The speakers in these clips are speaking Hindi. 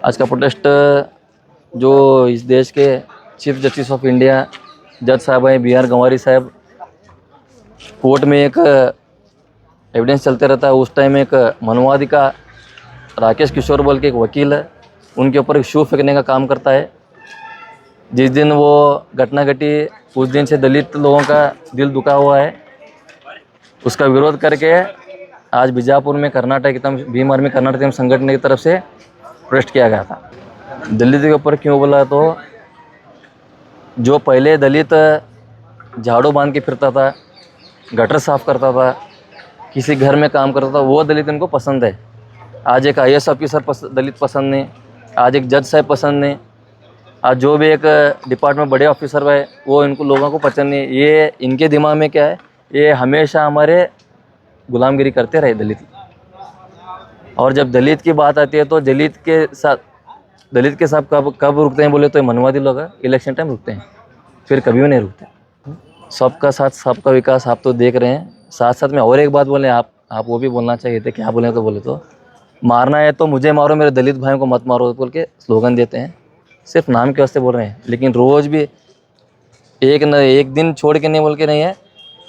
आज का प्रोटेस्ट जो इस देश के चीफ जस्टिस ऑफ इंडिया जज साहब हैं बी आर गंवारी साहब, कोर्ट में एक एविडेंस चलते रहता है। उस टाइम एक मनवादी का राकेश किशोर बोल के एक वकील है, उनके ऊपर एक शू फेंकने का काम करता है। जिस दिन वो घटना घटी उस दिन से दलित लोगों का दिल दुखा हुआ है। उसका विरोध करके आज बीजापुर में कर्नाटक भीम आर्मी कर्नाटक संगठन की तरफ से प्रोटेस्ट किया गया था। दलित के ऊपर क्यों बोला, तो जो पहले दलित झाड़ू बांध के फिरता था, गटर साफ करता था, किसी घर में काम करता था, वो दलित इनको पसंद है। आज एक IAS ऑफिसर दलित पसंद नहीं, आज एक जज साहब पसंद नहीं, आज जो भी एक डिपार्टमेंट बड़े ऑफिसर है वो इनको लोगों को पसंद नहीं। ये इनके दिमाग में क्या है, ये हमेशा हमारे गुलामगिरी करते रहे दलित। और जब दलित की बात आती है तो दलित के साथ कब रुकते हैं बोले तो मनवादी लोग इलेक्शन टाइम रुकते हैं, फिर कभी भी नहीं रुकते। सबका साथ सबका विकास आप तो देख रहे हैं। साथ साथ में और एक बात बोले, आप वो भी बोलना चाहिए थे। क्या बोले तो मारना है तो मुझे मारो, मेरे दलित भाइयों को मत मारो बोल के स्लोगन देते हैं। सिर्फ नाम के वास्ते बोल रहे हैं, लेकिन रोज़ भी एक दिन छोड़ के नहीं बोल के नहीं है।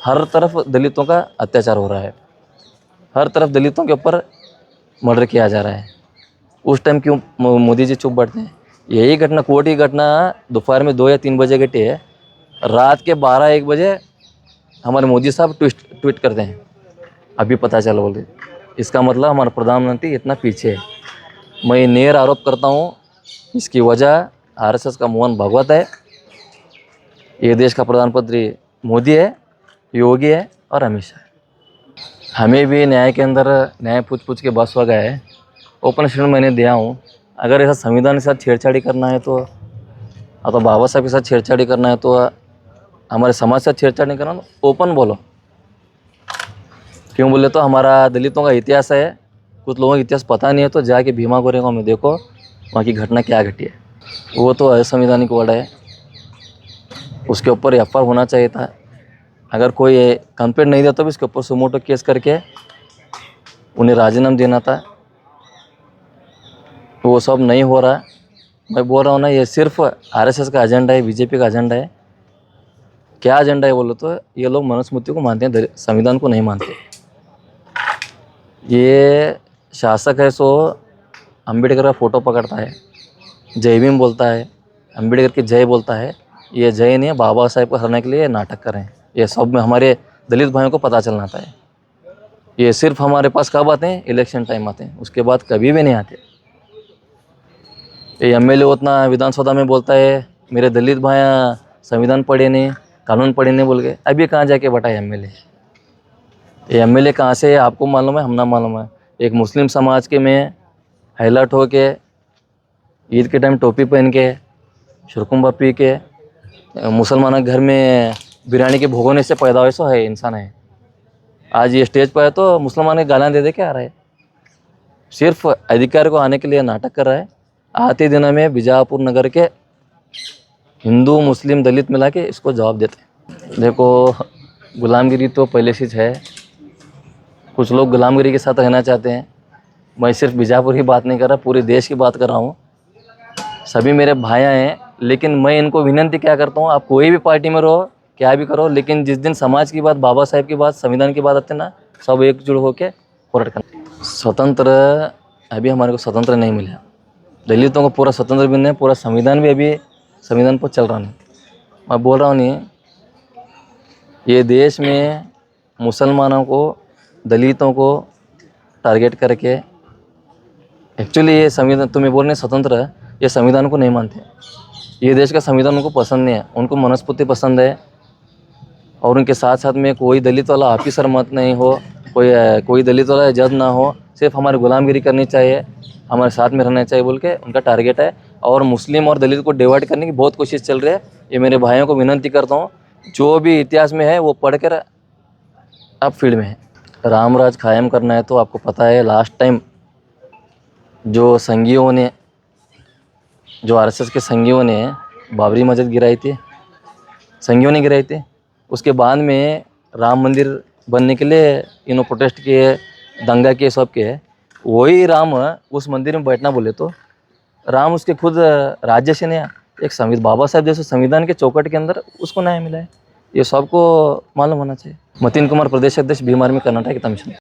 हर तरफ दलितों का अत्याचार हो रहा है, हर तरफ दलितों के ऊपर मर्डर किया जा रहा है। उस टाइम क्यों मोदी जी चुप बैठते हैं? यही घटना, कोर्ट की घटना दोपहर में 2 या 3 बजे घटी है। रात के 12-1 बजे हमारे मोदी साहब ट्वीट करते हैं, अभी पता चला बोल रहे। इसका मतलब हमारा प्रधानमंत्री इतना पीछे है। मैं नेर आरोप करता हूँ, इसकी वजह RSS का मोहन भागवत है, ये देश का प्रधानमंत्री मोदी है, योगी है और अमित शाह है। हमें भी न्याय के अंदर न्याय पूछ के बस हो गया है। ओपन स्टेटमेंट मैंने दिया हूँ, अगर ऐसा संविधान के साथ छेड़छाड़ी करना है तो बाबा साहब के साथ छेड़छाड़ी करना है तो हमारे समाज से छेड़छाड़ी करना तो ओपन बोलो। क्यों बोले तो हमारा दलितों का इतिहास है, कुछ लोगों को इतिहास पता नहीं है, तो जाके भीमा गोरेगांव में देखो वहाँ की घटना क्या घटी है। वो तो असंवैधानिक वर्ड है, उसके ऊपर FIR होना चाहिए था। अगर कोई कंप्लेंट नहीं दिया तो भी इसके ऊपर सुमोटो केस करके उन्हें राजीनामा देना था। वो सब नहीं हो रहा। मैं बोल रहा हूँ ना, ये सिर्फ RSS का एजेंडा है, BJP का एजेंडा है। क्या एजेंडा है बोलो तो ये लोग मनुस्मृति को मानते हैं, संविधान को नहीं मानते। ये शासक है सो अम्बेडकर का फ़ोटो पकड़ता है, जय भीम बोलता है, अम्बेडकर की जय बोलता है। ये जय नहीं है, बाबा साहेब को हराने के लिए नाटक कर रहे हैं। ये सब में हमारे दलित भाइयों को पता चलना था। ये सिर्फ हमारे पास कब आते हैं, इलेक्शन टाइम आते हैं, उसके बाद कभी भी नहीं आते। ये MLA उतना विधानसभा में बोलता है मेरे दलित भाई संविधान पढ़े नहीं, कानून पढ़े नहीं बोल के, अभी कहाँ जाके बटा MLA? ये MLA कहाँ से है आपको मालूम है, हम ना मालूम है। एक मुस्लिम समाज के में हाईलाइट हो के ईद के टाइम टोपी पहन के शुरकुम्बा पी के मुसलमानों के घर में बिरयानी के भोगोने से पैदा हुए सो है इंसान है। आज ये स्टेज पर है तो मुसलमान के गालियाँ दे के आ रहा है, सिर्फ अधिकार को आने के लिए नाटक कर रहा है। आते दिनों में बीजापुर नगर के हिंदू मुस्लिम दलित मिला के इसको जवाब देते हैं। देखो, गुलामगिरी तो पहले से है, कुछ लोग गुलामगिरी के साथ रहना चाहते हैं। मैं सिर्फ बीजापुर की बात नहीं कर रहा, पूरे देश की बात कर रहा हूँ। सभी मेरे भाई हैं, लेकिन मैं इनको विनती क्या करता हूँ, आप कोई भी पार्टी में रहो, क्या भी करो, लेकिन जिस दिन समाज की बात, बाबा साहेब की बात, संविधान की बात आती है ना, सब एकजुट होकर पोराट करना। स्वतंत्र अभी हमारे को स्वतंत्र नहीं मिला, दलितों को पूरा स्वतंत्र भी नहीं, पूरा संविधान भी अभी संविधान पर चल रहा नहीं। मैं बोल रहा हूँ नहीं, ये देश में मुसलमानों को, दलितों को टारगेट करके, एक्चुअली ये संविधान तुम्हें बोल रहे स्वतंत्र है, ये संविधान को नहीं मानते। ये देश का संविधान उनको पसंद नहीं है, उनको मनुस्मृति पसंद है। और उनके साथ साथ में कोई दलित वाला ऑफिसर मत नहीं हो, कोई दलित वाला जज ना हो, सिर्फ हमारी गुलामगिरी करनी चाहिए, हमारे साथ में रहना चाहिए बोल के उनका टारगेट है। और मुस्लिम और दलित को डिवाइड करने की बहुत कोशिश चल रही है। ये मेरे भाइयों को विनती करता हूँ, जो भी इतिहास में है वो पढ़कर अब फील्ड में है। रामराज कायम करना है तो आपको पता है लास्ट टाइम जो संघियों ने, जो RSS के संघियों ने बाबरी मस्जिद गिराई थी, संघियों ने गिराई थी। उसके बाद में राम मंदिर बनने के लिए इन्होंने प्रोटेस्ट किए, दंगा किए, सब किए। वही राम उस मंदिर में बैठना बोले तो राम उसके खुद राज्य से नहीं आया, एक संविधान बाबा साहब जैसे संविधान के चौकट के अंदर उसको न्याय मिला है, ये सबको मालूम होना चाहिए। मतीन कुमार, प्रदेश अध्यक्ष भीम आर्मी कर्नाटक कमीशन।